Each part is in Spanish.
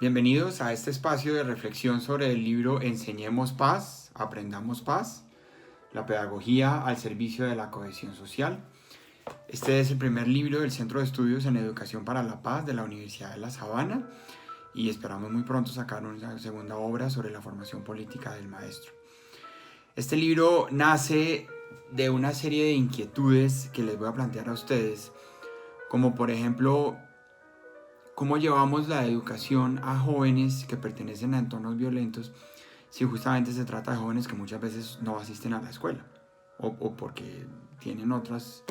Bienvenidos a este espacio de reflexión sobre el libro Enseñemos Paz, Aprendamos Paz, la pedagogía al servicio de la cohesión social. Este es el primer libro del Centro de Estudios en Educación para la Paz de la Universidad de La Sabana y esperamos muy pronto sacar una segunda obra sobre la formación política del maestro. Este libro nace de una serie de inquietudes que les voy a plantear a ustedes, como por ejemplo, ¿cómo llevamos la educación a jóvenes que pertenecen a entornos violentos si justamente se trata de jóvenes que muchas veces no asisten a la escuela? O porque tienen otras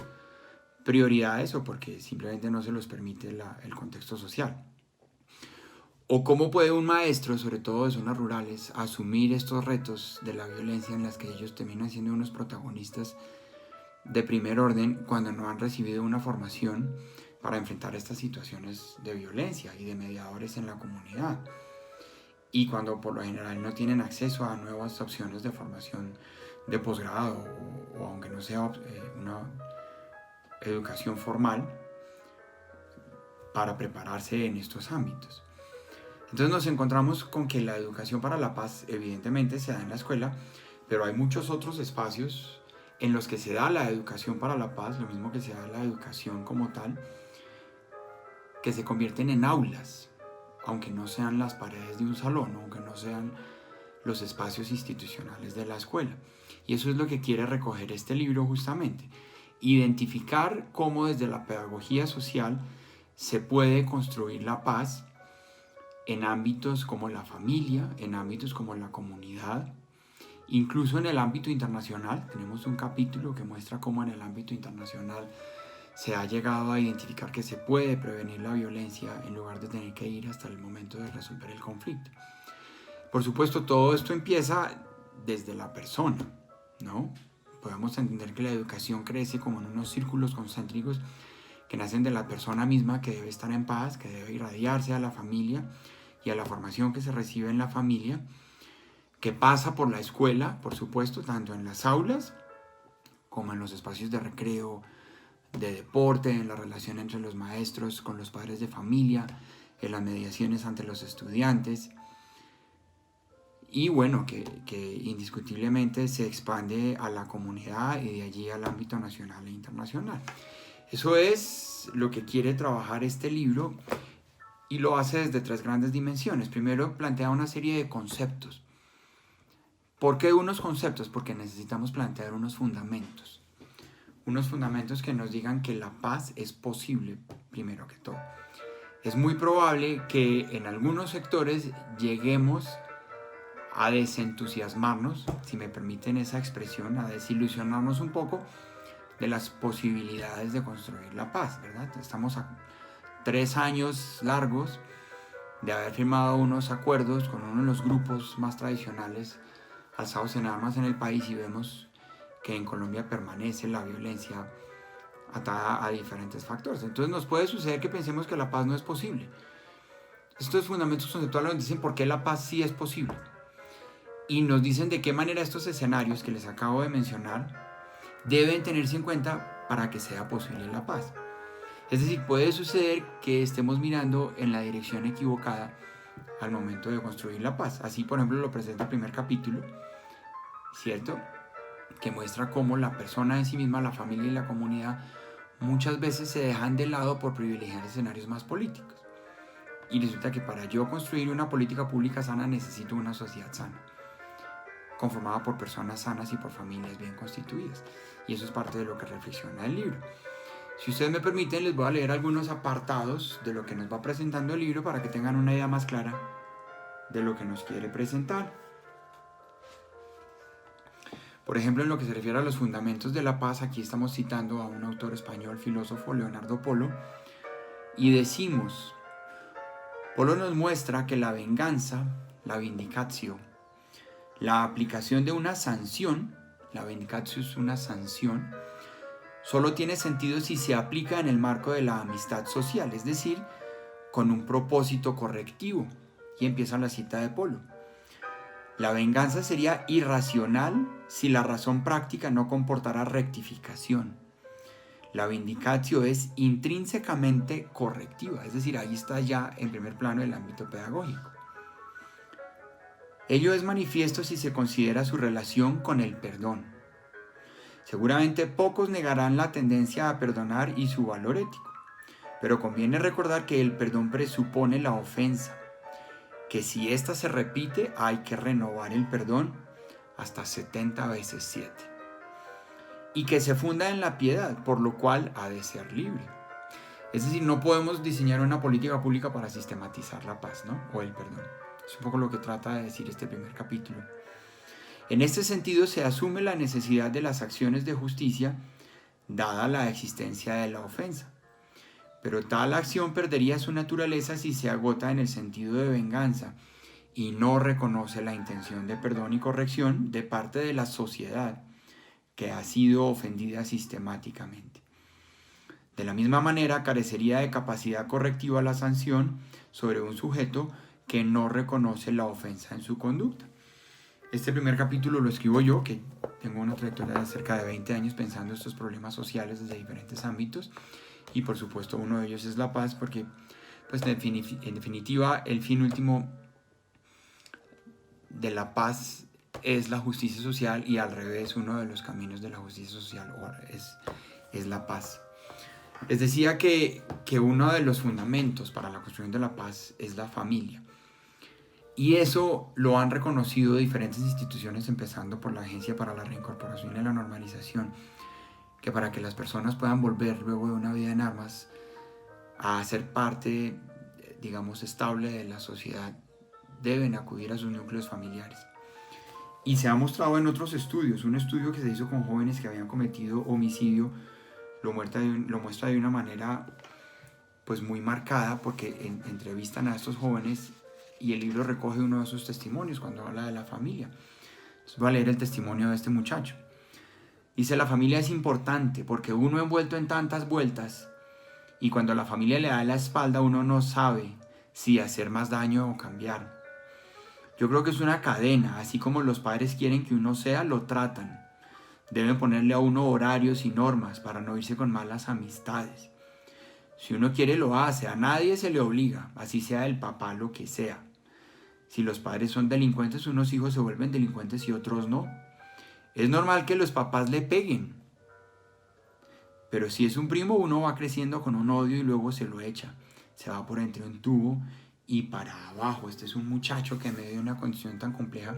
prioridades o porque simplemente no se los permite el contexto social. ¿O cómo puede un maestro, sobre todo de zonas rurales, asumir estos retos de la violencia en las que ellos terminan siendo unos protagonistas de primer orden cuando no han recibido una formación para enfrentar estas situaciones de violencia y de mediadores en la comunidad? Y cuando por lo general no tienen acceso a nuevas opciones de formación de posgrado o aunque no sea una educación formal para prepararse en estos ámbitos. Entonces nos encontramos con que la educación para la paz evidentemente se da en la escuela, pero hay muchos otros espacios en los que se da la educación para la paz, lo mismo que se da la educación como tal, que se convierten en aulas, aunque no sean las paredes de un salón, aunque no sean los espacios institucionales de la escuela. Y eso es lo que quiere recoger este libro justamente, identificar cómo desde la pedagogía social se puede construir la paz en ámbitos como la familia, en ámbitos como la comunidad, incluso en el ámbito internacional. Tenemos un capítulo que muestra cómo en el ámbito internacional se ha llegado a identificar que se puede prevenir la violencia en lugar de tener que ir hasta el momento de resolver el conflicto. Por supuesto, todo esto empieza desde la persona, ¿no? Podemos entender que la educación crece como en unos círculos concéntricos que nacen de la persona misma, que debe estar en paz, que debe irradiarse a la familia y a la formación que se recibe en la familia, que pasa por la escuela, por supuesto, tanto en las aulas como en los espacios de recreo, de deporte, en la relación entre los maestros con los padres de familia, en las mediaciones ante los estudiantes. Y bueno, que indiscutiblemente se expande a la comunidad y de allí al ámbito nacional e internacional. Eso es lo que quiere trabajar este libro y lo hace desde tres grandes dimensiones. Primero, plantea una serie de conceptos. ¿Por qué unos conceptos? Porque necesitamos plantear unos fundamentos. Unos fundamentos que nos digan que la paz es posible, primero que todo. Es muy probable que en algunos sectores lleguemos a desentusiasmarnos, si me permiten esa expresión, a desilusionarnos un poco de las posibilidades de construir la paz, ¿verdad? Estamos a 3 años largos de haber firmado unos acuerdos con uno de los grupos más tradicionales alzados en armas en el país y vemos que en Colombia permanece la violencia atada a diferentes factores. Entonces nos puede suceder que pensemos que la paz no es posible. Estos fundamentos conceptuales nos dicen por qué la paz sí es posible y nos dicen de qué manera estos escenarios que les acabo de mencionar deben tenerse en cuenta para que sea posible la paz. Es decir, puede suceder que estemos mirando en la dirección equivocada al momento de construir la paz. Así, por ejemplo, lo presenta el primer capítulo, ¿cierto? Que muestra cómo la persona en sí misma, la familia y la comunidad muchas veces se dejan de lado por privilegiar escenarios más políticos. Y resulta que para yo construir una política pública sana necesito una sociedad sana, conformada por personas sanas y por familias bien constituidas. Y eso es parte de lo que reflexiona el libro. Si ustedes me permiten, les voy a leer algunos apartados de lo que nos va presentando el libro para que tengan una idea más clara de lo que nos quiere presentar. Por ejemplo, en lo que se refiere a los fundamentos de la paz, aquí estamos citando a un autor español, filósofo, Leonardo Polo, y decimos: Polo nos muestra que la venganza, la vindicatio, la aplicación de una sanción, la vindicatio es una sanción, solo tiene sentido si se aplica en el marco de la amistad social, es decir, con un propósito correctivo. Y empieza la cita de Polo. La venganza sería irracional si la razón práctica no comportara rectificación. La vindicatio es intrínsecamente correctiva, es decir, ahí está ya en primer plano el ámbito pedagógico. Ello es manifiesto si se considera su relación con el perdón. Seguramente pocos negarán la tendencia a perdonar y su valor ético, pero conviene recordar que el perdón presupone la ofensa, que si ésta se repite hay que renovar el perdón hasta 70 veces 7, y que se funda en la piedad, por lo cual ha de ser libre. Es decir, no podemos diseñar una política pública para sistematizar la paz, ¿no? O el perdón. Es un poco lo que trata de decir este primer capítulo. En este sentido se asume la necesidad de las acciones de justicia dada la existencia de la ofensa. Pero tal acción perdería su naturaleza si se agota en el sentido de venganza y no reconoce la intención de perdón y corrección de parte de la sociedad que ha sido ofendida sistemáticamente. De la misma manera, carecería de capacidad correctiva la sanción sobre un sujeto que no reconoce la ofensa en su conducta. Este primer capítulo lo escribo yo, que tengo una trayectoria de cerca de 20 años pensando estos problemas sociales desde diferentes ámbitos, y por supuesto uno de ellos es la paz, porque pues en definitiva el fin último de la paz es la justicia social, y al revés, uno de los caminos de la justicia social es la paz. Les decía que uno de los fundamentos para la construcción de la paz es la familia. Y eso lo han reconocido diferentes instituciones, empezando por la Agencia para la Reincorporación y la Normalización, que para que las personas puedan volver luego de una vida en armas a ser parte, digamos, estable de la sociedad, deben acudir a sus núcleos familiares. Y se ha mostrado en otros estudios, un estudio que se hizo con jóvenes que habían cometido homicidio, lo muestra de una manera pues muy marcada, porque entrevistan a estos jóvenes y el libro recoge uno de sus testimonios cuando habla de la familia. Entonces voy a leer el testimonio de este muchacho. Dice: la familia es importante porque uno envuelto en tantas vueltas, y cuando la familia le da la espalda uno no sabe si hacer más daño o cambiar. Yo creo que es una cadena, así como los padres quieren que uno sea, lo tratan. Deben ponerle a uno horarios y normas para no irse con malas amistades. Si uno quiere lo hace, a nadie se le obliga, así sea el papá lo que sea. Si los padres son delincuentes, unos hijos se vuelven delincuentes y otros no. Es normal que los papás le peguen, pero si es un primo, uno va creciendo con un odio y luego se lo echa. Se va por entre un tubo y para abajo. Este es un muchacho que en medio de una condición tan compleja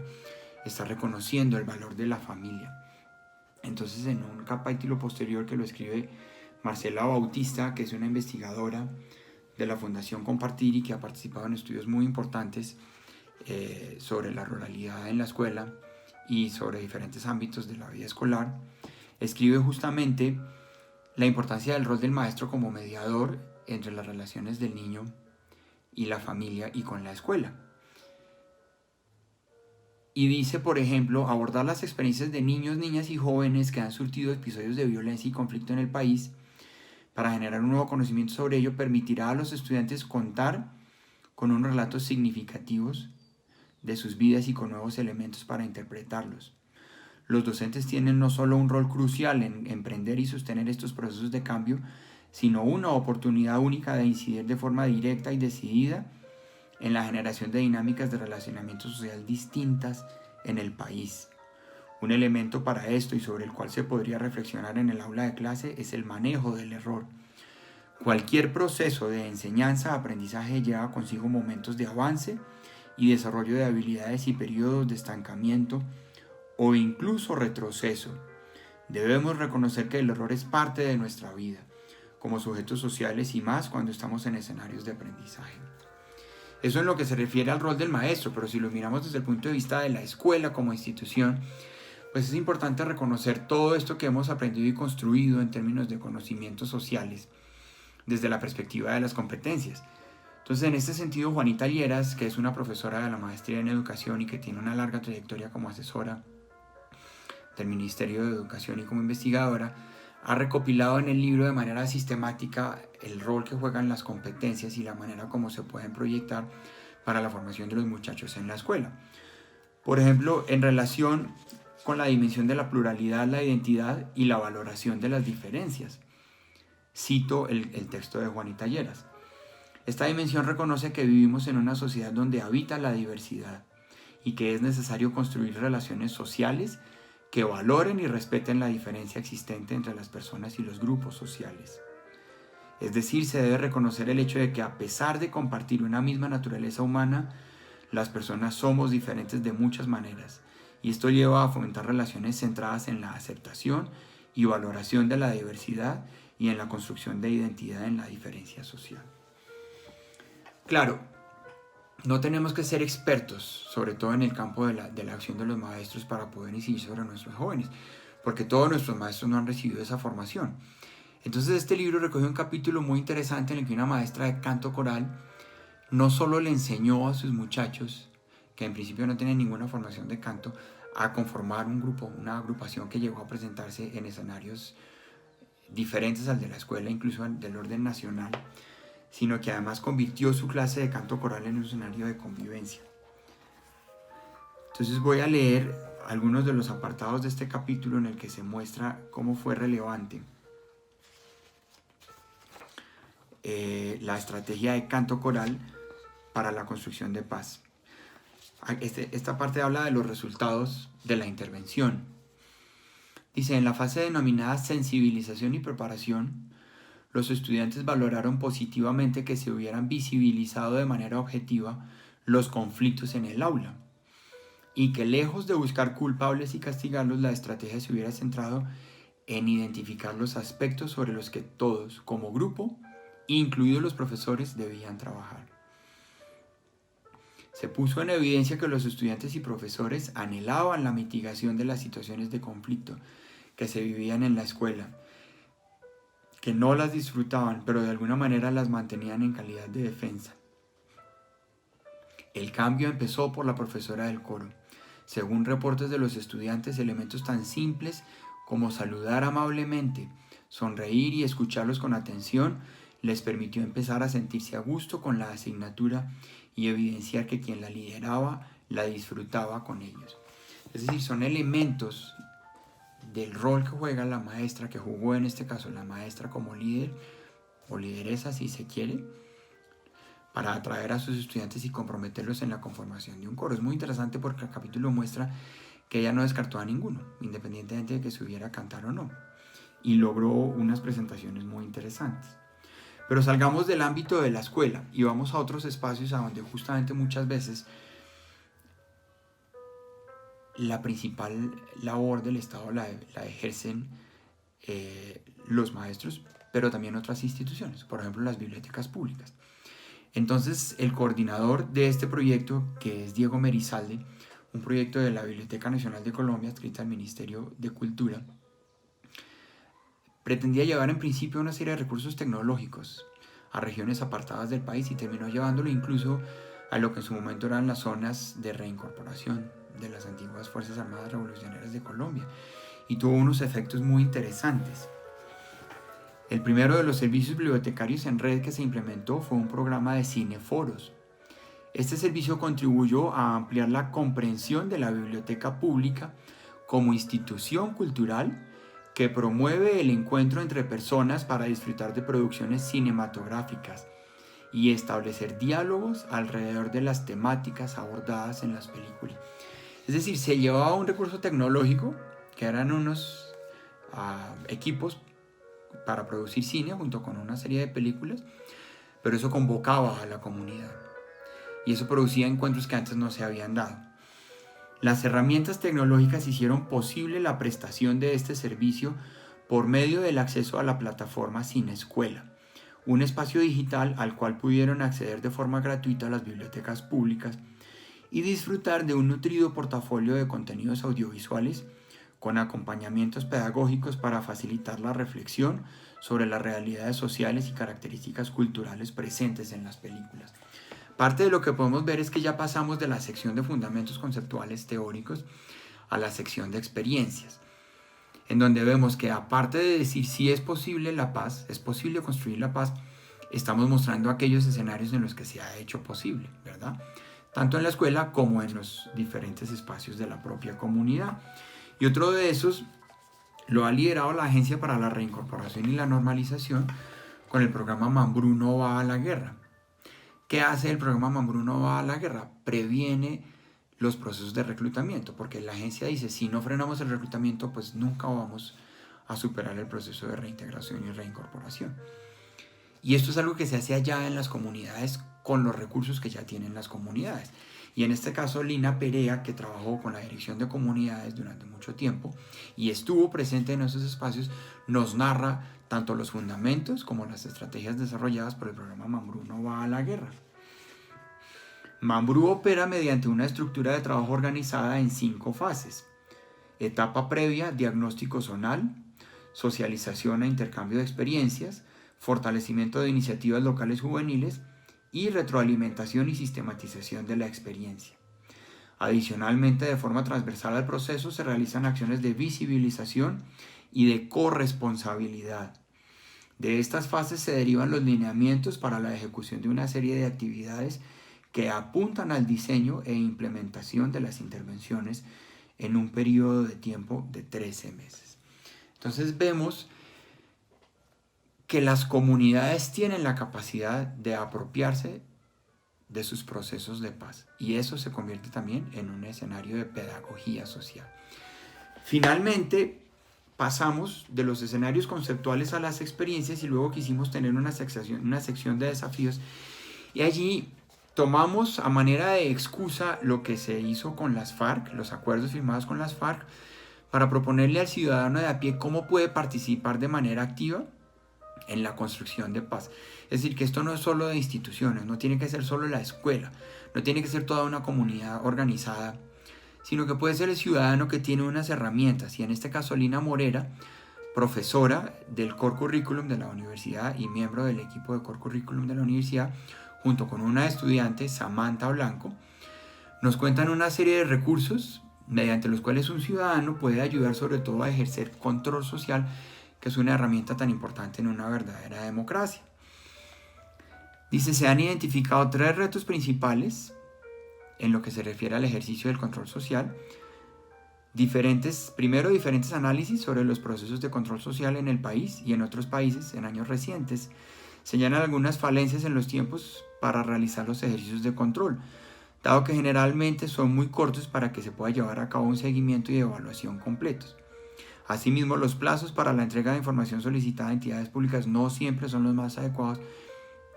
está reconociendo el valor de la familia. Entonces, en un capítulo posterior que lo escribe Marcela Bautista, que es una investigadora de la Fundación Compartir y que ha participado en estudios muy importantes sobre la ruralidad en la escuela y sobre diferentes ámbitos de la vida escolar, escribe justamente la importancia del rol del maestro como mediador entre las relaciones del niño y la familia y con la escuela. Y dice, por ejemplo, abordar las experiencias de niños, niñas y jóvenes que han surtido episodios de violencia y conflicto en el país para generar un nuevo conocimiento sobre ello permitirá a los estudiantes contar con unos relatos significativos de sus vidas y con nuevos elementos para interpretarlos. Los docentes tienen no solo un rol crucial en emprender y sostener estos procesos de cambio, sino una oportunidad única de incidir de forma directa y decidida en la generación de dinámicas de relacionamiento social distintas en el país. Un elemento para esto y sobre el cual se podría reflexionar en el aula de clase es el manejo del error. Cualquier proceso de enseñanza-aprendizaje lleva consigo momentos de avance y desarrollo de habilidades y periodos de estancamiento o incluso retroceso. Debemos reconocer que el error es parte de nuestra vida, como sujetos sociales y más cuando estamos en escenarios de aprendizaje. Eso en lo que se refiere al rol del maestro, pero si lo miramos desde el punto de vista de la escuela como institución, pues es importante reconocer todo esto que hemos aprendido y construido en términos de conocimientos sociales desde la perspectiva de las competencias. Entonces, en este sentido, Juanita Lleras, que es una profesora de la maestría en educación y que tiene una larga trayectoria como asesora del Ministerio de Educación y como investigadora, ha recopilado en el libro de manera sistemática el rol que juegan las competencias y la manera como se pueden proyectar para la formación de los muchachos en la escuela. Por ejemplo, en relación con la dimensión de la pluralidad, la identidad y la valoración de las diferencias. Cito el texto de Juanita Lleras. Esta dimensión reconoce que vivimos en una sociedad donde habita la diversidad y que es necesario construir relaciones sociales que valoren y respeten la diferencia existente entre las personas y los grupos sociales. Es decir, se debe reconocer el hecho de que a pesar de compartir una misma naturaleza humana, las personas somos diferentes de muchas maneras, y esto lleva a fomentar relaciones centradas en la aceptación y valoración de la diversidad y en la construcción de identidad en la diferencia social. Claro, no tenemos que ser expertos, sobre todo en el campo de la acción de los maestros, para poder incidir sobre nuestros jóvenes, porque todos nuestros maestros no han recibido esa formación. Entonces este libro recoge un capítulo muy interesante en el que una maestra de canto coral no solo le enseñó a sus muchachos, que en principio no tienen ninguna formación de canto, a conformar un grupo, una agrupación que llegó a presentarse en escenarios diferentes al de la escuela, incluso del orden nacional, sino que además convirtió su clase de canto coral en un escenario de convivencia. Entonces voy a leer algunos de los apartados de este capítulo en el que se muestra cómo fue relevante la estrategia de canto coral para la construcción de paz. Esta parte habla de los resultados de la intervención. Dice, en la fase denominada sensibilización y preparación, los estudiantes valoraron positivamente que se hubieran visibilizado de manera objetiva los conflictos en el aula y que lejos de buscar culpables y castigarlos, la estrategia se hubiera centrado en identificar los aspectos sobre los que todos, como grupo, incluidos los profesores, debían trabajar. Se puso en evidencia que los estudiantes y profesores anhelaban la mitigación de las situaciones de conflicto que se vivían en la escuela, que no las disfrutaban, pero de alguna manera las mantenían en calidad de defensa. El cambio empezó por la profesora del coro. Según reportes de los estudiantes, elementos tan simples como saludar amablemente, sonreír y escucharlos con atención les permitió empezar a sentirse a gusto con la asignatura y evidenciar que quien la lideraba la disfrutaba con ellos. Es decir, son elementos del rol que juega la maestra, que jugó en este caso la maestra como líder o lideresa si se quiere, para atraer a sus estudiantes y comprometerlos en la conformación de un coro. Es muy interesante porque el capítulo muestra que ella no descartó a ninguno, independientemente de que supiera cantar o no, y logró unas presentaciones muy interesantes. Pero salgamos del ámbito de la escuela y vamos a otros espacios a donde justamente muchas veces la principal labor del Estado la ejercen los maestros, pero también otras instituciones, por ejemplo las bibliotecas públicas. Entonces el coordinador de este proyecto, que es Diego Merizalde, un proyecto de la Biblioteca Nacional de Colombia adscrita al Ministerio de Cultura, pretendía llevar en principio una serie de recursos tecnológicos a regiones apartadas del país y terminó llevándolo incluso a lo que en su momento eran las zonas de reincorporación de las antiguas Fuerzas Armadas Revolucionarias de Colombia, y tuvo unos efectos muy interesantes. El primero de los servicios bibliotecarios en red que se implementó fue un programa de cineforos. Este servicio contribuyó a ampliar la comprensión de la biblioteca pública como institución cultural que promueve el encuentro entre personas para disfrutar de producciones cinematográficas y establecer diálogos alrededor de las temáticas abordadas en las películas. Es decir, se llevaba un recurso tecnológico, que eran unos equipos para producir cine junto con una serie de películas, pero eso convocaba a la comunidad y eso producía encuentros que antes no se habían dado. Las herramientas tecnológicas hicieron posible la prestación de este servicio por medio del acceso a la plataforma Cinescuela, un espacio digital al cual pudieron acceder de forma gratuita las bibliotecas públicas y disfrutar de un nutrido portafolio de contenidos audiovisuales con acompañamientos pedagógicos para facilitar la reflexión sobre las realidades sociales y características culturales presentes en las películas. Parte de lo que podemos ver es que ya pasamos de la sección de fundamentos conceptuales teóricos a la sección de experiencias, en donde vemos que aparte de decir si es posible la paz, es posible construir la paz, estamos mostrando aquellos escenarios en los que se ha hecho posible, ¿verdad? Tanto en la escuela como en los diferentes espacios de la propia comunidad. Y otro de esos lo ha liderado la Agencia para la Reincorporación y la Normalización, con el programa Mambrú no va a la guerra. ¿Qué hace el programa Mambrú no va a la guerra? Previene los procesos de reclutamiento, porque la agencia dice, si no frenamos el reclutamiento, pues nunca vamos a superar el proceso de reintegración y reincorporación. Y esto es algo que se hace allá en las comunidades con los recursos que ya tienen las comunidades. Y en este caso, Lina Perea, que trabajó con la Dirección de Comunidades durante mucho tiempo y estuvo presente en esos espacios, nos narra tanto los fundamentos como las estrategias desarrolladas por el programa Mambrú no va a la guerra. Mambrú opera mediante una estructura de trabajo organizada en 5 fases. Etapa previa, diagnóstico zonal, socialización e intercambio de experiencias, fortalecimiento de iniciativas locales juveniles y retroalimentación y sistematización de la experiencia. Adicionalmente, de forma transversal al proceso, se realizan acciones de visibilización y de corresponsabilidad. De estas fases se derivan los lineamientos para la ejecución de una serie de actividades que apuntan al diseño e implementación de las intervenciones en un periodo de tiempo de 13 meses. Entonces vemos que las comunidades tienen la capacidad de apropiarse de sus procesos de paz y eso se convierte también en un escenario de pedagogía social. Finalmente, pasamos de los escenarios conceptuales a las experiencias y luego quisimos tener una sección de desafíos y allí tomamos a manera de excusa lo que se hizo con las FARC, los acuerdos firmados con las FARC, para proponerle al ciudadano de a pie cómo puede participar de manera activa en la construcción de paz. Es decir, que esto no es solo de instituciones, no tiene que ser solo la escuela, no tiene que ser toda una comunidad organizada, sino que puede ser el ciudadano que tiene unas herramientas, y en este caso Lina Morera, profesora del Core Curriculum de la universidad y miembro del equipo de Core Curriculum de la universidad, junto con una estudiante, Samantha Blanco, nos cuentan una serie de recursos mediante los cuales un ciudadano puede ayudar sobre todo a ejercer control social, que es una herramienta tan importante en una verdadera democracia. Dice, se han identificado 3 retos principales en lo que se refiere al ejercicio del control social. Diferentes análisis sobre los procesos de control social en el país y en otros países en años recientes. Señalan algunas falencias en los tiempos para realizar los ejercicios de control, dado que generalmente son muy cortos para que se pueda llevar a cabo un seguimiento y evaluación completos. Asimismo, los plazos para la entrega de información solicitada a entidades públicas no siempre son los más adecuados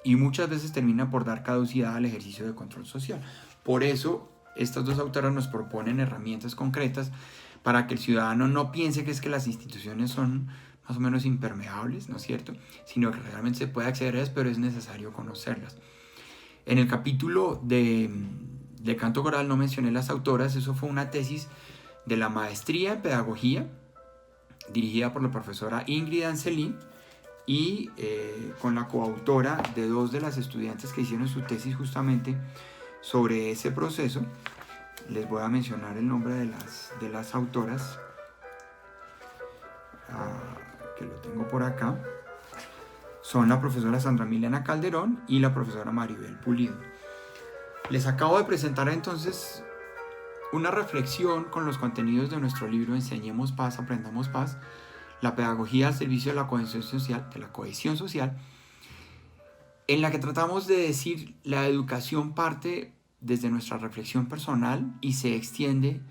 y muchas veces terminan por dar caducidad al ejercicio de control social. Por eso, estas 2 autoras nos proponen herramientas concretas para que el ciudadano no piense que es que las instituciones son más o menos impermeables, ¿no es cierto? Sino que realmente se puede acceder a ellas, pero es necesario conocerlas. En el capítulo de canto coral no mencioné las autoras, eso fue una tesis de la maestría en pedagogía, dirigida por la profesora Ingrid Ancelín y con la coautora de 2 de las estudiantes que hicieron su tesis justamente sobre ese proceso. Les voy a mencionar el nombre de las autoras, que lo tengo por acá. Son la profesora Sandra Milena Calderón y la profesora Maribel Pulido. Les acabo de presentar entonces una reflexión con los contenidos de nuestro libro Enseñemos Paz, Aprendamos Paz, la pedagogía al servicio de la cohesión social, en la que tratamos de decir la educación parte desde nuestra reflexión personal y se extiende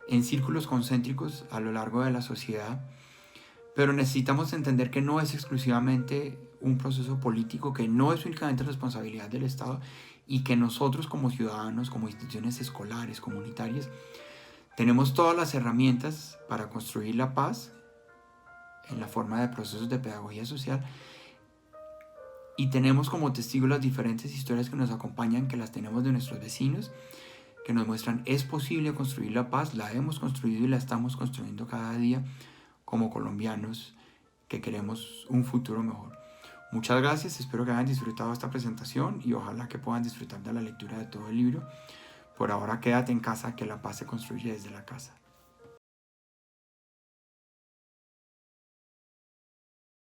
en círculos concéntricos a lo largo de la sociedad, pero necesitamos entender que no es exclusivamente un proceso político, que no es únicamente responsabilidad del Estado y que nosotros como ciudadanos, como instituciones escolares, comunitarias, tenemos todas las herramientas para construir la paz en la forma de procesos de pedagogía social y tenemos como testigos las diferentes historias que nos acompañan, que las tenemos de nuestros vecinos, que nos muestran es posible construir la paz, la hemos construido y la estamos construyendo cada día como colombianos que queremos un futuro mejor. Muchas gracias, espero que hayan disfrutado esta presentación y ojalá que puedan disfrutar de la lectura de todo el libro. Por ahora quédate en casa, que la paz se construye desde la casa.